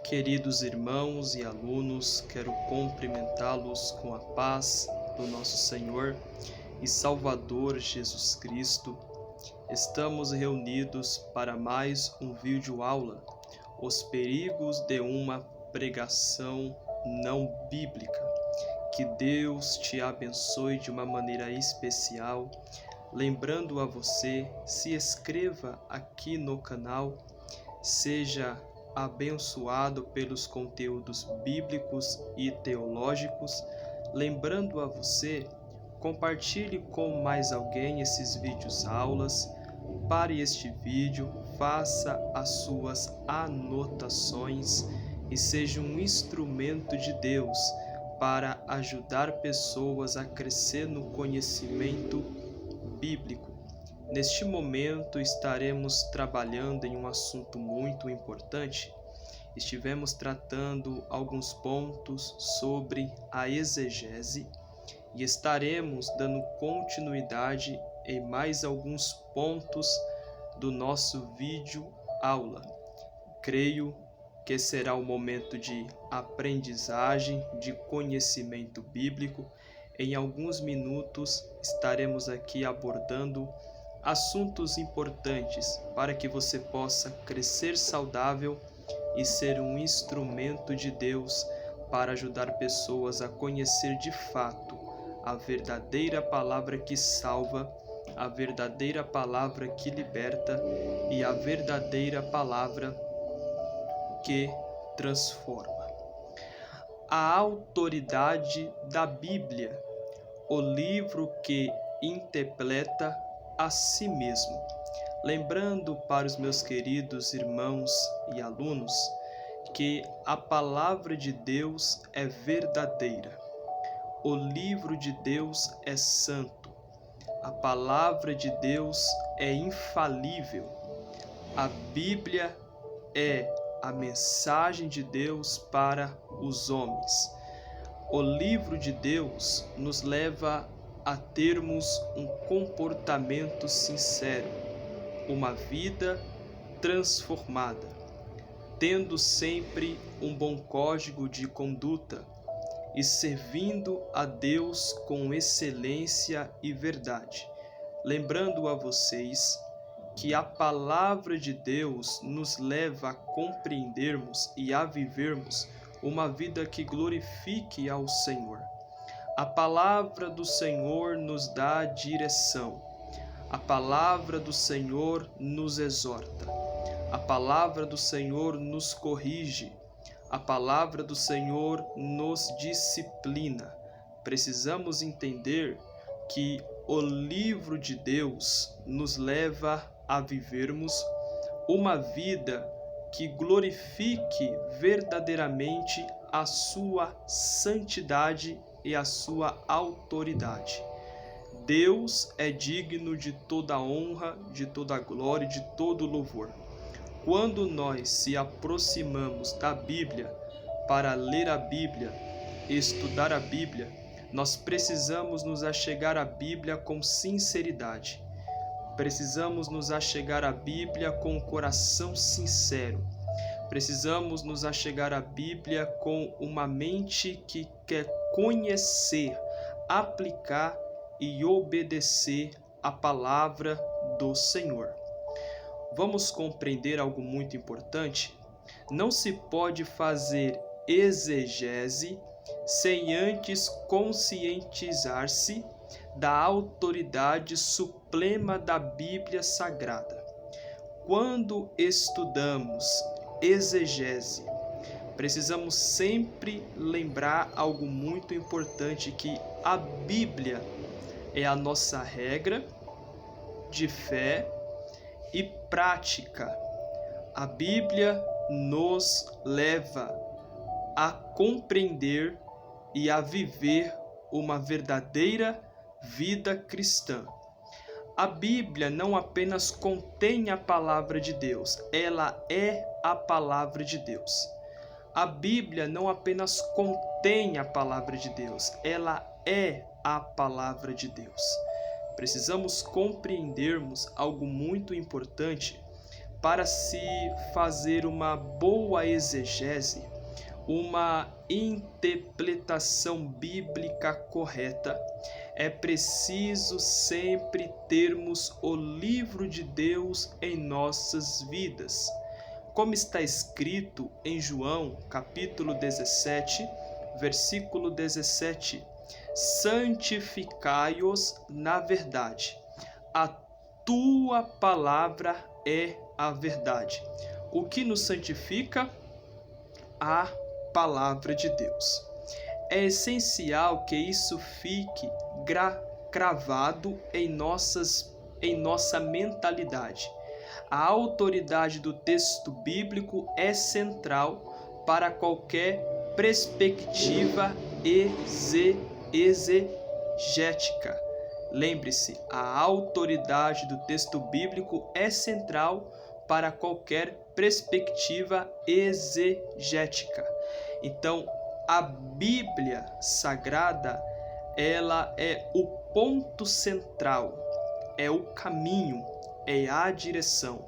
Queridos irmãos e alunos, quero cumprimentá-los com a paz do nosso Senhor e Salvador Jesus Cristo. Estamos reunidos para mais um vídeo aula, Os Perigos de uma Pregação Não Bíblica. Que Deus te abençoe de uma maneira especial. Lembrando a você, se inscreva aqui no canal, seja abençoado pelos conteúdos bíblicos e teológicos. Lembrando a você, compartilhe com mais alguém esses vídeos aulas. Pare este vídeo, faça as suas anotações e seja um instrumento de Deus para ajudar pessoas a crescer no conhecimento bíblico. Neste momento estaremos trabalhando em um assunto muito importante. Estivemos tratando alguns pontos sobre a exegese e estaremos dando continuidade em mais alguns pontos do nosso vídeo aula. Creio que será um momento de aprendizagem, de conhecimento bíblico. Em alguns minutos estaremos aqui abordando assuntos importantes para que você possa crescer saudável e ser um instrumento de Deus para ajudar pessoas a conhecer de fato a verdadeira palavra que salva, a verdadeira palavra que liberta e a verdadeira palavra que transforma. A autoridade da Bíblia, o livro que interpreta a si mesmo. Lembrando para os meus queridos irmãos e alunos que a palavra de Deus é verdadeira. O livro de Deus é santo. A palavra de Deus é infalível. A Bíblia é a mensagem de Deus para os homens. O livro de Deus nos leva a termos um comportamento sincero, uma vida transformada, tendo sempre um bom código de conduta e servindo a Deus com excelência e verdade. Lembrando a vocês que a palavra de Deus nos leva a compreendermos e a vivermos uma vida que glorifique ao Senhor. A palavra do Senhor nos dá direção. A palavra do Senhor nos exorta. A palavra do Senhor nos corrige. A palavra do Senhor nos disciplina. Precisamos entender que o livro de Deus nos leva a vivermos uma vida que glorifique verdadeiramente a sua santidade e a sua autoridade. Deus é digno de toda honra, de toda glória e de todo louvor. Quando nós se aproximamos da Bíblia para ler a Bíblia, estudar a Bíblia, nós precisamos nos achegar à Bíblia com sinceridade. Precisamos nos achegar à Bíblia com um coração sincero. Precisamos nos achegar à Bíblia com uma mente que quer conhecer, aplicar e obedecer a palavra do Senhor. Vamos compreender algo muito importante? Não se pode fazer exegese sem antes conscientizar-se da autoridade suprema da Bíblia Sagrada. Quando estudamos exegese, precisamos sempre lembrar algo muito importante, que a Bíblia é a nossa regra de fé e prática. A Bíblia nos leva a compreender e a viver uma verdadeira vida cristã. A Bíblia não apenas contém a palavra de Deus, ela é a palavra de Deus. A Bíblia não apenas contém a palavra de Deus, ela é a palavra de Deus. Precisamos compreendermos algo muito importante para se fazer uma boa exegese, uma interpretação bíblica correta, é preciso sempre termos o livro de Deus em nossas vidas. Como está escrito em João, capítulo 17, versículo 17: santificai-os na verdade. A tua palavra é a verdade. O que nos santifica? A palavra de Deus. É essencial que isso fique cravado em nossa mentalidade. A autoridade do texto bíblico é central para qualquer perspectiva exegética. Lembre-se, a autoridade do texto bíblico é central para qualquer perspectiva exegética. Então, a Bíblia Sagrada, ela é o ponto central, é o caminho, é a direção.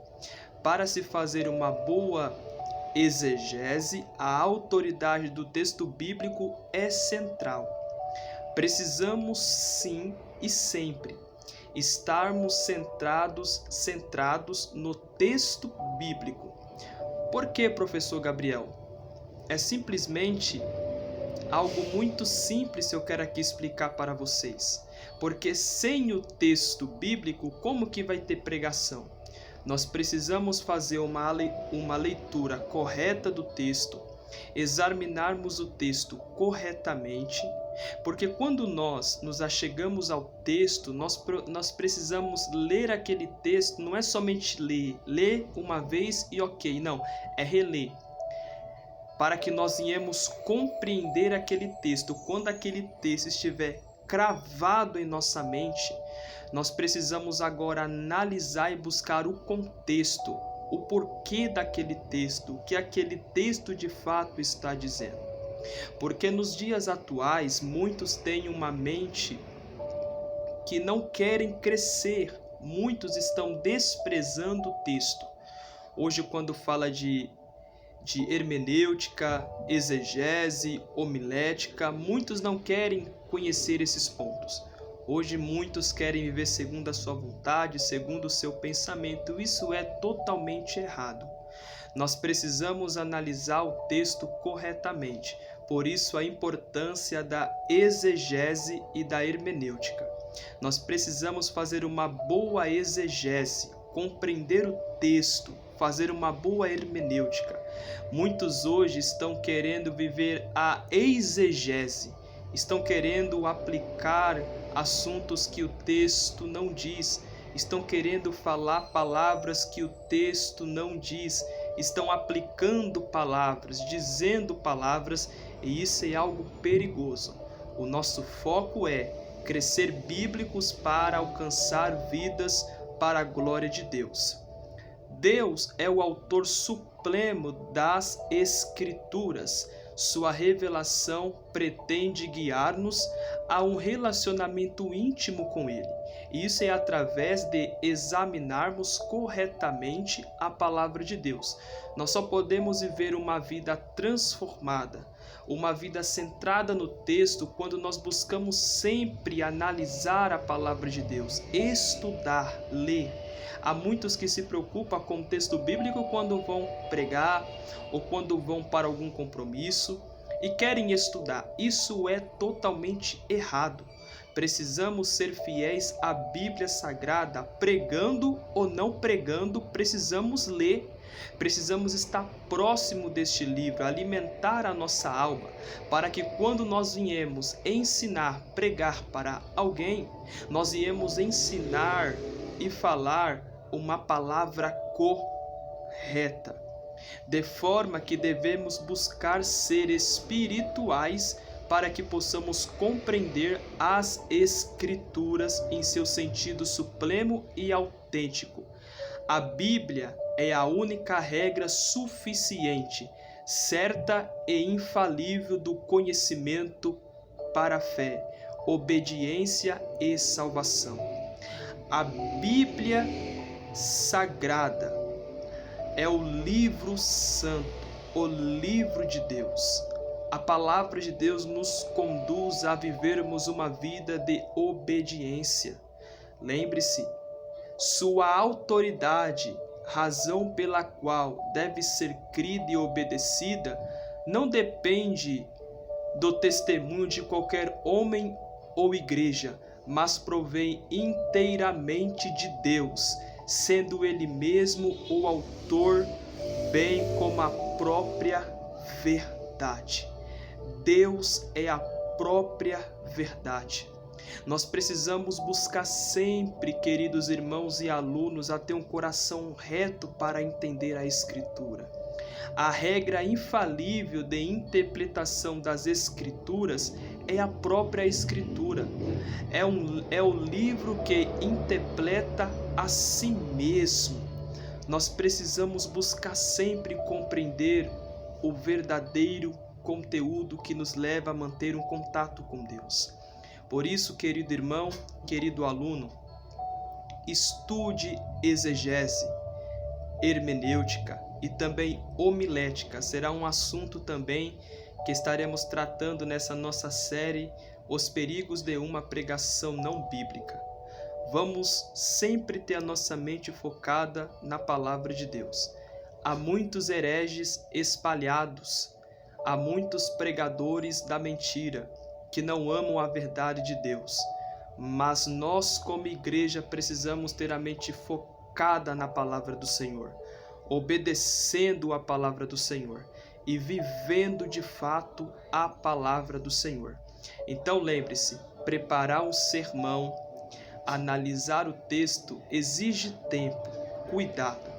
Para se fazer uma boa exegese, a autoridade do texto bíblico é central. Precisamos sim e sempre estarmos centrados no texto bíblico. Por que, professor Gabriel? É simplesmente algo muito simples que eu quero aqui explicar para vocês. Porque sem o texto bíblico, como que vai ter pregação? Nós precisamos fazer uma leitura correta do texto, examinarmos o texto corretamente, porque quando nós nos achegamos ao texto, nós precisamos ler aquele texto, não é somente ler uma vez e ok, não, é reler, para que nós venhamos compreender aquele texto. Quando aquele texto estiver cravado em nossa mente, nós precisamos agora analisar e buscar o contexto, o porquê daquele texto, o que aquele texto de fato está dizendo. Porque nos dias atuais, muitos têm uma mente que não querem crescer, muitos estão desprezando o texto. Hoje, quando fala de hermenêutica, exegese, homilética, muitos não querem conhecer esses pontos. Hoje muitos querem viver segundo a sua vontade, segundo o seu pensamento. Isso é totalmente errado. Nós precisamos analisar o texto corretamente. Por isso a importância da exegese e da hermenêutica. Nós precisamos fazer uma boa exegese, compreender o texto, fazer uma boa hermenêutica. Muitos hoje estão querendo viver a exegese, estão querendo aplicar assuntos que o texto não diz, estão querendo falar palavras que o texto não diz, estão aplicando palavras, dizendo palavras, e isso é algo perigoso. O nosso foco é crescer bíblicos para alcançar vidas para a glória de Deus. Deus é o autor supremo das Escrituras. Sua revelação pretende guiar-nos a um relacionamento íntimo com Ele. Isso é através de examinarmos corretamente a palavra de Deus. Nós só podemos viver uma vida transformada, uma vida centrada no texto, quando nós buscamos sempre analisar a palavra de Deus, estudar, ler. Há muitos que se preocupam com o texto bíblico quando vão pregar ou quando vão para algum compromisso e querem estudar. Isso é totalmente errado. Precisamos ser fiéis à Bíblia Sagrada, pregando ou não pregando, precisamos ler, precisamos estar próximo deste livro, alimentar a nossa alma, para que quando nós viemos ensinar, pregar para alguém, nós viemos ensinar e falar uma palavra correta, de forma que devemos buscar ser espirituais para que possamos compreender as Escrituras em seu sentido supremo e autêntico. A Bíblia é a única regra suficiente, certa e infalível do conhecimento para a fé, obediência e salvação. A Bíblia Sagrada é o livro santo, o livro de Deus. A palavra de Deus nos conduz a vivermos uma vida de obediência. Lembre-se, sua autoridade, razão pela qual deve ser crida e obedecida, não depende do testemunho de qualquer homem ou igreja, mas provém inteiramente de Deus, sendo Ele mesmo o autor, bem como a própria verdade. Deus é a própria verdade. Nós precisamos buscar sempre, queridos irmãos e alunos, a ter um coração reto para entender a Escritura. A regra infalível de interpretação das Escrituras é a própria Escritura. É o livro que interpreta a si mesmo. Nós precisamos buscar sempre compreender o verdadeiro conteúdo que nos leva a manter um contato com Deus. Por isso, querido irmão, querido aluno, estude exegese, hermenêutica e também homilética. Será um assunto também que estaremos tratando nessa nossa série, Os Perigos de uma Pregação Não Bíblica. Vamos sempre ter a nossa mente focada na palavra de Deus. Há muitos hereges espalhados, há muitos pregadores da mentira que não amam a verdade de Deus. Mas nós, como igreja, precisamos ter a mente focada na palavra do Senhor, obedecendo a palavra do Senhor e vivendo de fato a palavra do Senhor. Então lembre-se, preparar um sermão, analisar o texto exige tempo, cuidado.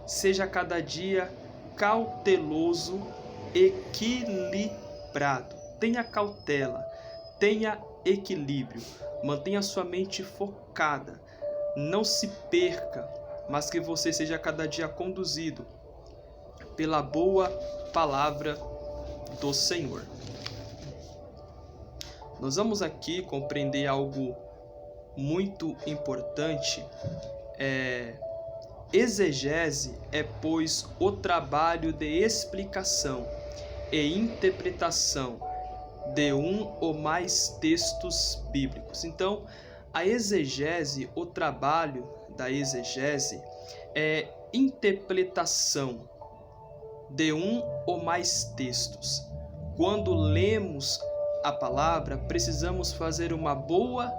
Seja cada dia cauteloso, equilibrado. Tenha cautela, tenha equilíbrio, mantenha sua mente focada. Não se perca, mas que você seja cada dia conduzido pela boa palavra do Senhor. Nós vamos aqui compreender algo muito importante. Exegese é, pois, o trabalho de explicação e interpretação de um ou mais textos bíblicos. Então, a exegese, o trabalho da exegese é interpretação de um ou mais textos. Quando lemos a palavra, precisamos fazer uma boa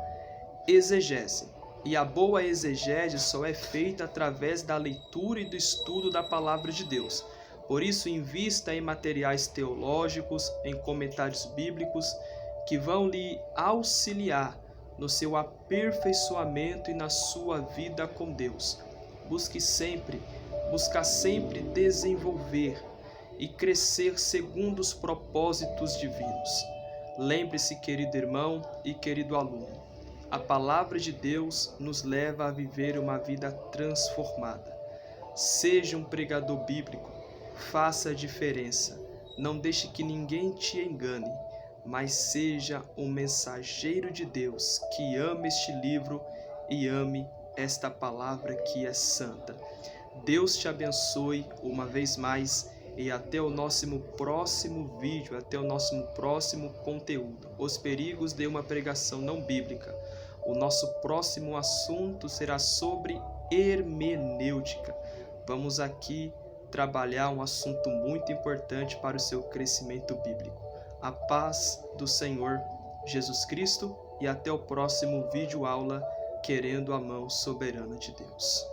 exegese. E a boa exegese só é feita através da leitura e do estudo da palavra de Deus. Por isso, invista em materiais teológicos, em comentários bíblicos, que vão lhe auxiliar no seu aperfeiçoamento e na sua vida com Deus. Buscar sempre desenvolver e crescer segundo os propósitos divinos. Lembre-se, querido irmão e querido aluno, a palavra de Deus nos leva a viver uma vida transformada. Seja um pregador bíblico, faça a diferença. Não deixe que ninguém te engane, mas seja um mensageiro de Deus que ame este livro e ame esta palavra que é santa. Deus te abençoe uma vez mais e até o nosso próximo vídeo, até o nosso próximo conteúdo. Os perigos de uma pregação não bíblica. O nosso próximo assunto será sobre hermenêutica. Vamos aqui trabalhar um assunto muito importante para o seu crescimento bíblico. A paz do Senhor Jesus Cristo e até o próximo vídeo aula, querendo a mão soberana de Deus.